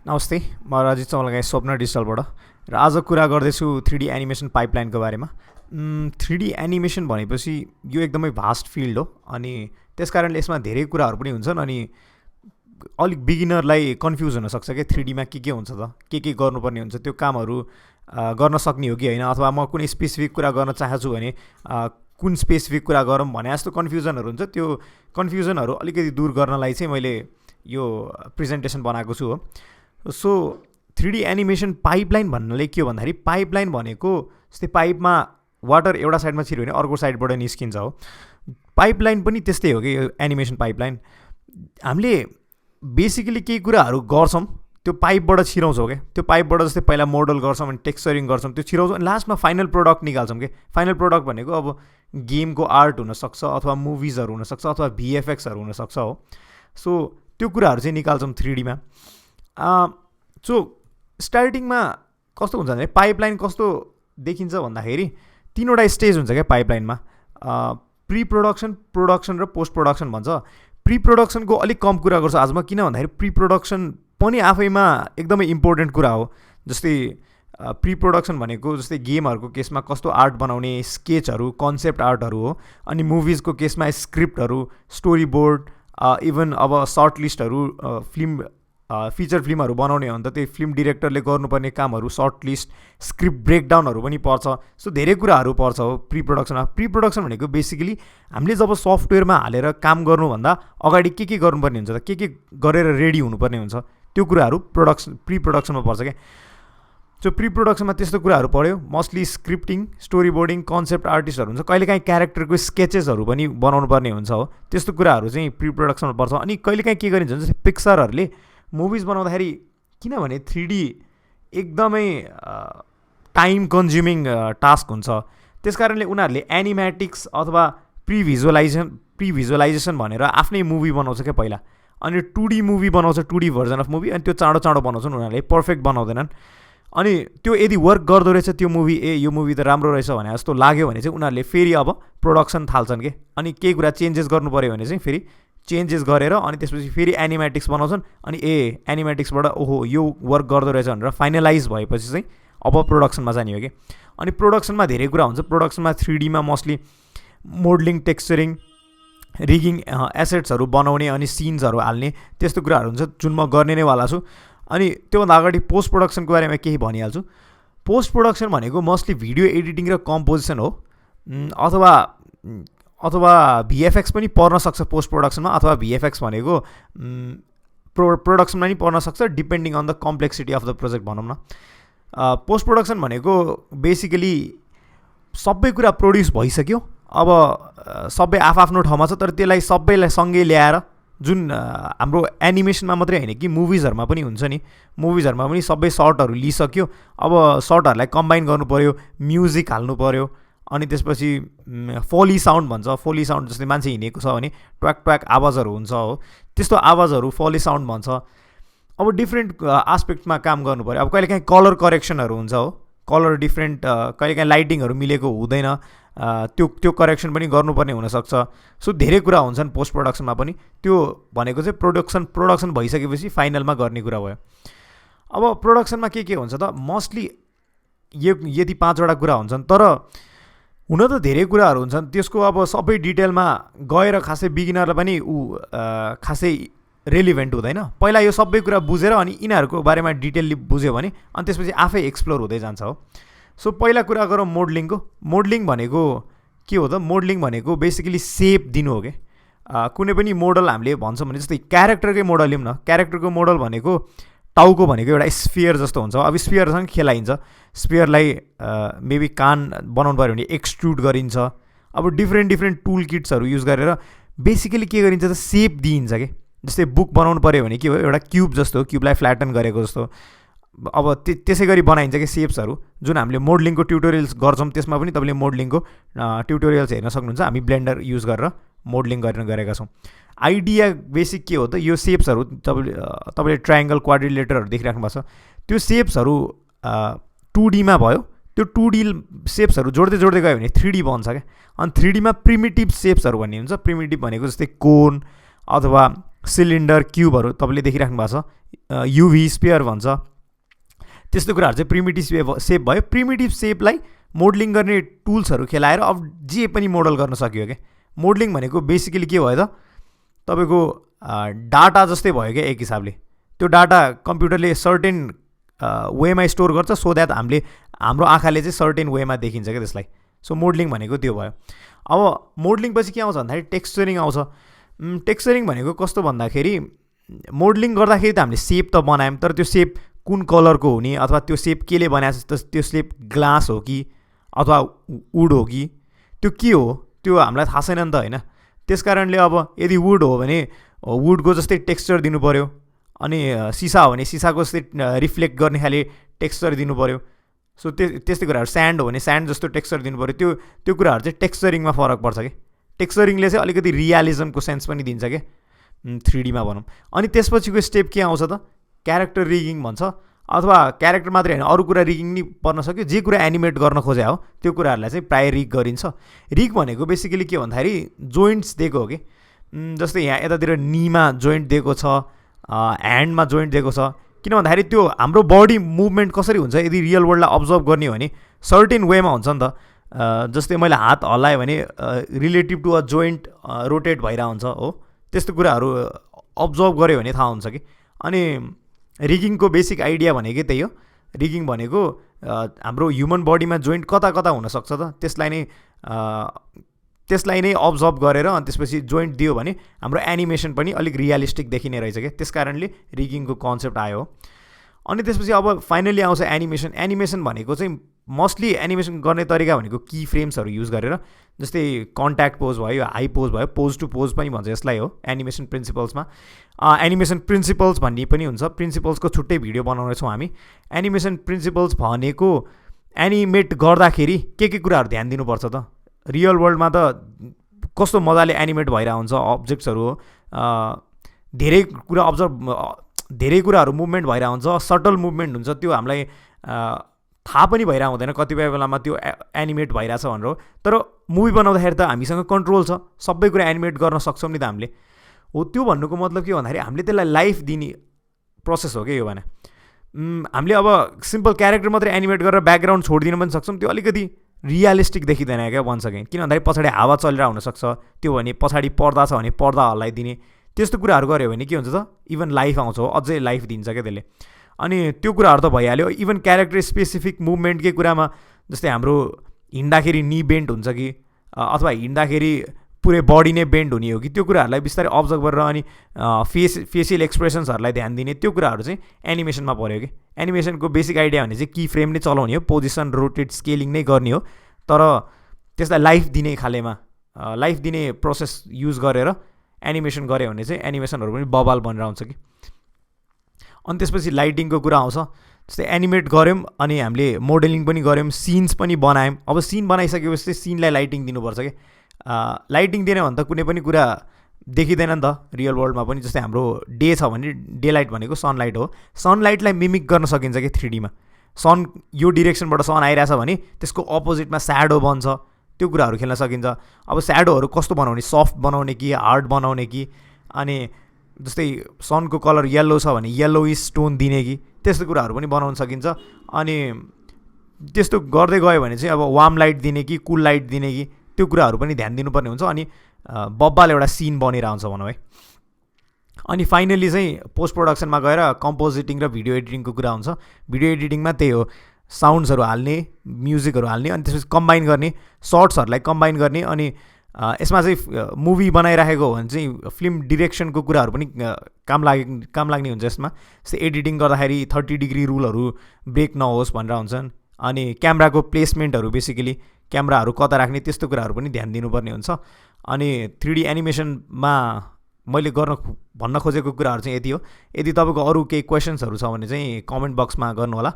नमस्ते, म रजित चमलगाई स्वप्न डिजिटलबाट र आज कुरा गर्दैछु 3D एनिमेसन पाइपलाइनको बारेमा। 3D एनिमेसन भनेपछि यो एकदमै भास्ट फिल्ड हो अनि त्यस कारणले यसमा धेरै कुराहरू पनि हुन्छन् अनि अलिक बिगिनरलाई कन्फ्युज हुनसक्छ कि 3Dमा के हुन्छ त, के गर्नुपर्ने हुन्छ, त्यो कामहरू गर्न सक्ने हो कि होइन, अथवा म कुनै स्पेसिफिक कुरा गर्न चाहन्छु भने कुन स्पेसिफिक कुरा गरौँ भने जस्तो कन्फ्युजनहरू हुन्छ। त्यो कन्फ्युजनहरू अलिकति दूर गर्नलाई चाहिँ मैले यो प्रेजेन्टेसन बनाएको छु हो। सो 3D एनिमेसन पाइपलाइन भन्नाले के हो भन्दाखेरि पाइपलाइन भनेको जस्तै पाइपमा वाटर एउटा साइडमा छिर्यो भने अर्को साइडबाट निस्किन्छ हो। पाइपलाइन पनि त्यस्तै हो कि एनिमेसन पाइपलाइन। हामीले बेसिकली केही कुराहरू गर्छौँ त्यो पाइपबाट छिराउँछौँ क्या। त्यो पाइपबाट जस्तै पहिला मोडल गर्छौँ अनि टेक्स्चरिङ गर्छौँ, त्यो छिराउँछौँ अनि लास्टमा फाइनल प्रोडक्ट निकाल्छौँ कि। फाइनल प्रोडक्ट भनेको अब गेमको आर्ट हुनसक्छ अथवा मुभिजहरू हुनसक्छ अथवा भिएफएक्सहरू हुनसक्छ हो। सो त्यो कुराहरू चाहिँ निकाल्छौँ 3Dमा। सो स्टार्टिङमा कस्तो हुन्छ भने पाइपलाइन कस्तो देखिन्छ भन्दाखेरि 3वटा स्टेज हुन्छ क्या पाइपलाइनमा। प्री प्रोडक्सन, प्रोडक्सन र पोस्ट प्रोडक्सन भन्छ। प्री प्रोडक्सनको अलिक कम कुरा गर्छु आज म, किन भन्दाखेरि प्री प्रोडक्सन पनि आफैमा एकदमै इम्पोर्टेन्ट कुरा हो। जस्तै प्री प्रोडक्सन भनेको जस्तै गेमहरूको केसमा कस्तो आर्ट बनाउने, स्केचहरू, कन्सेप्ट आर्टहरू हो। अनि मुभिजको केसमा स्क्रिप्टहरू, स्टोरी बोर्ड, इभन अब सर्ट लिस्टहरू, फिल्म फिचर फिल्महरू बनाउने हो भने त त्यही फिल्म डिरेक्टरले गर्नुपर्ने कामहरू, सर्ट लिस्ट, स्क्रिप्ट ब्रेकडाउनहरू पनि पर्छ। सो धेरै कुराहरू पर्छ हो प्री प्रोडक्सनमा। प्री प्रोडक्सन भनेको बेसिकली हामीले जब सफ्टवेयरमा हालेर काम गर्नुभन्दा अगाडि के गर्नुपर्ने हुन्छ त, के गरेर रेडी हुनुपर्ने हुन्छ, त्यो कुराहरू प्री प्रोडक्सनमा पर्छ क्या। सो प्री प्रोडक्सनमा त्यस्तो कुराहरू पढ्यो। Mostly scripting, story boarding, concept आर्टिस्टहरू हुन्छ, कहिलेकाहीँ क्यारेक्टरको स्केचेसहरू पनि बनाउनु पर्ने हुन्छ हो। त्यस्तो कुराहरू चाहिँ प्री प्रोडक्सनमा पर्छ। अनि कहिलेकाहीँ के गरिन्छ भने जस्तै पिक्सरहरूले मुभिज बनाउँदाखेरि, किनभने 3D एकदमै टाइम कन्ज्युमिङ टास्क हुन्छ, त्यस कारणले उनीहरूले एनिमेटिक्स अथवा प्री भिजुअलाइजेसन भनेर आफ्नै मुभी बनाउँछ क्या पहिला। अनि 2D मुभी बनाउँछ, 2D भर्जन अफ मुभी, अनि त्यो चाँडो बनाउँछन् उनीहरूले, पर्फेक्ट बनाउँदैनन्। अनि त्यो यदि वर्क गर्दो रहेछ त्यो मुभी, यो मुभी त राम्रो रहेछ भने जस्तो लाग्यो भने चाहिँ उनीहरूले फेरि अब प्रोडक्सन थाल्छन् कि। अनि केही कुरा चेन्जेस गर्नु पऱ्यो भने चाहिँ फेरि चेन्जेस गरेर अनि त्यसपछि फेरि एनिमेटिक्स बनाउँछन्। अनि एनिमेटिक्सबाट ओहो यो वर्क गर्दो रहेछ भनेर फाइनलाइज भएपछि चाहिँ अब प्रोडक्सनमा जाने हो कि। अनि प्रोडक्सनमा धेरै कुरा हुन्छ। प्रोडक्सनमा 3Dमा मोस्टली मोडलिङ, टेक्स्चरिङ, रिगिङ, एसेट्सहरू बनाउने अनि सिन्सहरू हाल्ने त्यस्तो कुराहरू हुन्छ जुन म गर्ने नै वाला छु। अनि त्योभन्दा अगाडि पोस्ट प्रोडक्सनको बारेमा केही भनिहाल्छु। पोस्ट प्रोडक्सन भनेको मोस्टली भिडियो एडिटिङ र कम्पोजिसन हो, अथवा भिएफएक्स पनि पर्न सक्छ पोस्ट प्रोडक्सनमा, अथवा भिएफएक्स भनेको प्रोडक्सनमा पनि पर्न सक्छ, depending on the complexity of the project भनौँ न। पोस्ट प्रोडक्सन भनेको बेसिकली सबै कुरा प्रोड्युस भइसक्यो, अब सबै आफ्नो ठाउँमा छ, तर त्यसलाई सबैलाई सँगै ल्याएर जुन हाम्रो एनिमेसनमा मात्रै होइन कि मुभिजहरूमा पनि हुन्छ नि, मुभिजहरूमा पनि सबै सर्टहरू लिइसक्यो, अब सर्टहरूलाई कम्बाइन गर्नु पऱ्यो, म्युजिक हाल्नु पऱ्यो, अनि त्यसपछि फोली साउन्ड भन्छ। फोली साउन्ड जस्तै मान्छे हिँडेको छ भने ट्वाक ट्वाक आवाजहरू हुन्छ हो, त्यस्तो आवाजहरू फोली साउन्ड भन्छ। अब डिफ्रेन्ट आस्पेक्टमा काम गर्नु पऱ्यो। अब कहिलेकाहीँ कलर करेक्सनहरू हुन्छ हो, कलर डिफ्रेन्ट, कहिलेकाहीँ लाइटिङहरू मिलेको हुँदैन, त्यो करेक्सन पनि गर्नुपर्ने हुनसक्छ। सो धेरै कुरा हुन्छन् पोस्ट प्रोडक्सनमा पनि। त्यो भनेको चाहिँ प्रोडक्सन भइसकेपछि फाइनलमा गर्ने कुरा भयो। अब प्रोडक्सनमा के हुन्छ त, मोस्टली यदि 5वटा कुरा हुन्छन्, तर हुन त धेरै कुराहरू हुन्छन्। त्यसको अब सबै डिटेलमा गएर खासै बिगिनरलाई पनि खासै रेलिभेन्ट हुँदैन। पहिला यो सबै कुरा बुझेर अनि यिनीहरूको बारेमा डिटेलली बुझ्यो भने अनि त्यसपछि आफै एक्सप्लोर हुँदै जान्छ हो। सो पहिला कुरा गरौँ मोडलिङको। मोडलिङ भनेको के हो त, मोडलिङ भनेको बेसिकली सेप दिनु हो क्या। कुनै पनि मोडल हामीले भन्छौँ भने जस्तै क्यारेक्टरकै मोडल लिउँ न, क्यारेक्टरको मोडल भनेको टाउको भनेको एउटा स्फियर जस्तो हुन्छ। अब स्फियरसँग खेलाइन्छ, स्फियरलाई मेबी कान बनाउनु पऱ्यो भने एक्सट्रुड गरिन्छ। अब डिफ्रेन्ट टुल किट्सहरू युज गरेर बेसिकली के गरिन्छ त, सेप दिइन्छ कि। जस्तै बुक बनाउनु पऱ्यो भने के हो, एउटा क्युब जस्तो, क्युबलाई फ्ल्याटन गरेको जस्तो अब त्यसै गरी बनाइन्छ कि सेप्सहरू, जुन हामीले मोडलिङको ट्युटोरियल्स गर्छौँ त्यसमा पनि तपाईँले मोडलिङको ट्युटोरियल्स हेर्न सक्नुहुन्छ। हामी ब्लेन्डर युज गरेर मोडलिङ गरेका छौँ। आइडिया बेसिक के हो त, यो सेप्सहरू तपाईँले ट्रायङ्गल, क्वाड्रिलेटरहरू देखिराख्नु भएको छ, त्यो सेप्सहरू 2Dमा भयो, त्यो 2D सेप्सहरू जोड्दै गयो भने 3D बन्छ क्या। अनि 3Dमा प्रिमिटिभ सेप्सहरू भन्ने हुन्छ। प्रिमिटिभ भनेको जस्तै कोन अथवा सिलिन्डर क्युबहरू तपाईँले देखिराख्नु भएको छ, युभी स्पेयर भन्छ, त्यस्तो कुराहरू चाहिँ प्रिमिटिभ सेप भयो। प्रिमिटिभ सेपलाई मोडलिङ गर्ने टुल्सहरू खेलाएर अब जे पनि मोडल गर्न सकियो क्या। मोडलिङ भनेको बेसिकली के भयो त, तपाईँको डाटा जस्तै भयो क्या एक हिसाबले। त्यो डाटा कम्प्युटरले सर्टेन वेमा स्टोर गर्छ सो द्याट हाम्रो आँखाले चाहिँ सर्टेन वेमा देखिन्छ क्या त्यसलाई। सो मोडलिङ भनेको त्यो भयो। अब मोडलिङ पछि के आउँछ भन्दाखेरि टेक्स्चरिङ आउँछ। टेक्स्चरिङ भनेको कस्तो भन्दाखेरि मोडलिङ गर्दाखेरि त हामीले सेप त बनायौँ, तर त्यो सेप कुन कलरको हुने अथवा त्यो सेप केले बनाएको छ, त्यो सेप ग्लास हो कि अथवा वुड हो कि त्यो के हो त्यो हामीलाई थाहा छैन नि त होइन। त्यस कारणले अब यदि वुड हो भने वुडको जस्तै टेक्स्चर दिनु पऱ्यो, अनि सिसा हो भने सिसाको जस्तै रिफ्लेक्ट गर्ने खाले टेक्स्चर दिनु पऱ्यो। सो त्यस्तै कुराहरू, स्यान्ड हो भने स्यान्ड जस्तो टेक्स्चर दिनु पऱ्यो। त्यो कुराहरू चाहिँ टेक्स्चरिङमा फरक पर्छ कि। टेक्स्चरिङले चाहिँ अलिकति रियालिजमको सेन्स पनि दिन्छ क्या 3Dमा भनौँ। अनि त्यसपछिको स्टेप के आउँछ त, क्यारेक्टर रिगिङ भन्छ, अथवा क्यारेक्टर मात्रै होइन अरू कुरा रिगिङ नि पर्न सक्यो। जे कुरा एनिमेट गर्न खोजे हो त्यो कुराहरूलाई चाहिँ प्रायः रिग गरिन्छ। रिग भनेको बेसिकली के भन्दाखेरि जोइन्ट्स दिएको हो कि, जस्तै यहाँ यतातिर नीमा जोइन्ट दिएको छ, ह्यान्डमा जोइन्ट दिएको छ। किन भन्दाखेरि त्यो हाम्रो बडी मुभमेन्ट कसरी हुन्छ यदि रियल वर्ल्डलाई अब्जर्भ गर्ने हो भने सर्टेन वेमा हुन्छ नि त। जस्तै मैले हात हल्लाएँ भने relative to a joint rotate भइरहेको हुन्छ हो। त्यस्तो कुराहरू अब्जर्भ गऱ्यो भने थाहा हुन्छ कि। अनि रिगिङको बेसिक आइडिया भनेकै त्यही हो। रिगिङ भनेको हाम्रो ह्युमन बडीमा जोइन्ट कता कता हुनसक्छ त त्यसलाई नै अब्जर्भ गरेर अनि त्यसपछि जोइन्ट दियो भने हाम्रो एनिमेसन पनि अलिक रियलिस्टिक देखिने रहेछ क्या। त्यस कारणले रिगिङको कन्सेप्ट आयो। अनि त्यसपछि अब फाइनली आउँछ एनिमेसन। एनिमेसन भनेको चाहिँ मोस्टली एनिमेसन गर्ने तरिका भनेको की फ्रेम्सहरू युज गरेर, जस्तै कन्ट्याक्ट पोज भयो, हाई पोज भयो, पोज टु पोज पनि भन्छ यसलाई हो एनिमेसन प्रिन्सिपल्समा। एनिमेसन प्रिन्सिपल्स भन्ने पनि हुन्छ, प्रिन्सिपल्सको छुट्टै भिडियो बनाउनेछौँ हामी। एनिमेसन प्रिन्सिपल्स भनेको एनिमेट गर्दाखेरि के कुराहरू ध्यान दिनुपर्छ त, रियल वर्ल्डमा त कस्तो मजाले एनिमेट भइरहेको हुन्छ अब्जेक्ट्सहरू हो, धेरै कुराहरू मुभमेन्ट भइरहेको हुन्छ, सटल मुभमेन्ट हुन्छ, त्यो हामीलाई थाहा पनि भइरहेको हुँदैन कतिपय बेलामा त्यो एनिमेट भइरहेछ भनेर हो। तर मुभी बनाउँदाखेरि त हामीसँग कन्ट्रोल छ, सबै कुरा एनिमेट गर्न सक्छौँ नि त हामीले हो। त्यो भन्नुको मतलब के भन्दाखेरि हामीले त्यसलाई लाइफ दिने प्रोसेस हो क्या यो भने। हामीले अब सिम्पल क्यारेक्टर मात्रै एनिमेट गरेर ब्याकग्राउन्ड छोडिदिन पनि सक्छौँ, त्यो अलिकति रियलिस्टिक देखिँदैन क्या वन्स अगेन। किन भन्दाखेरि पछाडि हावा चलिरहेको हुनसक्छ, त्यो भने पछाडि पर्दा छ भने पर्दा हल्लाइदिने, त्यस्तो कुराहरू गऱ्यो भने के हुन्छ त इभन लाइफ आउँछ हो, अझै लाइफ दिन्छ क्या त्यसले। अनि त्यो कुराहरू त भइहाल्यो। इभन क्यारेक्टर स्पेसिफिक मुभमेन्टकै कुरामा जस्तै हाम्रो हिँड्दाखेरि नी बेन्ड हुन्छ कि अथवा हिँड्दाखेरि पुरै बडी नै बेन्ड हुने हो कि, त्यो कुराहरूलाई बिस्तारै अब्जर्भ गरेर अनि फेसियल एक्सप्रेसन्सहरूलाई ध्यान दिने, त्यो कुराहरू चाहिँ एनिमेसनमा पऱ्यो कि। एनिमेसनको बेसिक आइडिया भने चाहिँ की फ्रेम नै चलाउने हो, पोजिसन रोटेट स्केलिङ नै गर्ने हो, तर त्यसलाई लाइफ दिने खालेमा लाइफ दिने प्रोसेस युज गरेर एनिमेसन गऱ्यो भने चाहिँ एनिमेसनहरू पनि बबाल बनेर आउँछ कि। अनि त्यसपछि लाइटिङको कुरा आउँछ। जस्तै एनिमेट गऱ्यौँ अनि हामीले मोडलिङ पनि गऱ्यौँ, सिन्स पनि बनायौँ। अब सिन बनाइसकेपछि चाहिँ सिनलाई लाइटिङ दिनुपर्छ कि। लाइटिङ दिएन भने त कुनै पनि कुरा देखिँदैन नि त रियल वर्ल्डमा पनि। जस्तै हाम्रो डे छ भने डे लाइट भनेको सनलाइट हो, सनलाइटलाई मिमिक गर्न सकिन्छ कि 3Dमा। सन यो डिरेक्सनबाट सन आइरहेछ भने त्यसको अपोजिटमा स्याडो बन्छ, त्यो कुराहरू खेल्न सकिन्छ। अब स्याडोहरू कस्तो बनाउने, सफ्ट बनाउने कि हार्ड बनाउने कि, अनि जस्तै सनको कलर येल्लो छ भने येल्लोइस टोन दिने कि, त्यस्तो कुराहरू पनि बनाउन सकिन्छ। अनि त्यस्तो गर्दै गयो भने चाहिँ अब वार्म लाइट दिने कि कुल लाइट दिने कि, त्यो कुराहरू पनि ध्यान दिनुपर्ने हुन्छ। अनि बब्बाल एउटा सिन बनेर आउँछ भनौँ है। अनि फाइनली चाहिँ पोस्ट प्रोडक्सनमा गएर कम्पोजिटिङ र भिडियो एडिटिङको कुरा हुन्छ। भिडियो एडिटिङमा त्यही हो, साउन्ड्सहरू हाल्ने, म्युजिकहरू हाल्ने, अनि त्यसपछि कम्बाइन गर्ने, सर्ट्सहरूलाई कम्बाइन गर्ने। अनि यसमा चाहिँ मुभी बनाइराखेको हो भने चाहिँ फिल्म डिरेक्सनको कुराहरू पनि काम लाग्ने हुन्छ यसमा। जस्तै एडिटिङ गर्दाखेरि 30 डिग्री रुलहरू ब्रेक नहोस् भनेर हुन्छन्। अनि क्यामेराको प्लेसमेन्टहरू, बेसिकली क्यामेराहरू कता राख्ने, त्यस्तो कुराहरू पनि ध्यान दिनुपर्ने हुन्छ। अनि 3D एनिमेसनमा मैले भन्न खोजेको कुराहरू चाहिँ यति हो। यदि तपाईँको अरू केही क्वेसन्सहरू छ भने चाहिँ कमेन्ट बक्समा गर्नुहोला।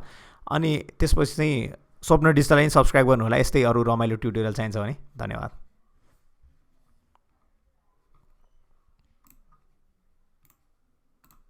अनि त्यसपछि चाहिँ स्वप्न डिजिटललाई सब्सक्राइब गर्नुहोला, यस्तै अरू रमाइलो ट्युटोरियल चाहिन्छ भने। धन्यवाद।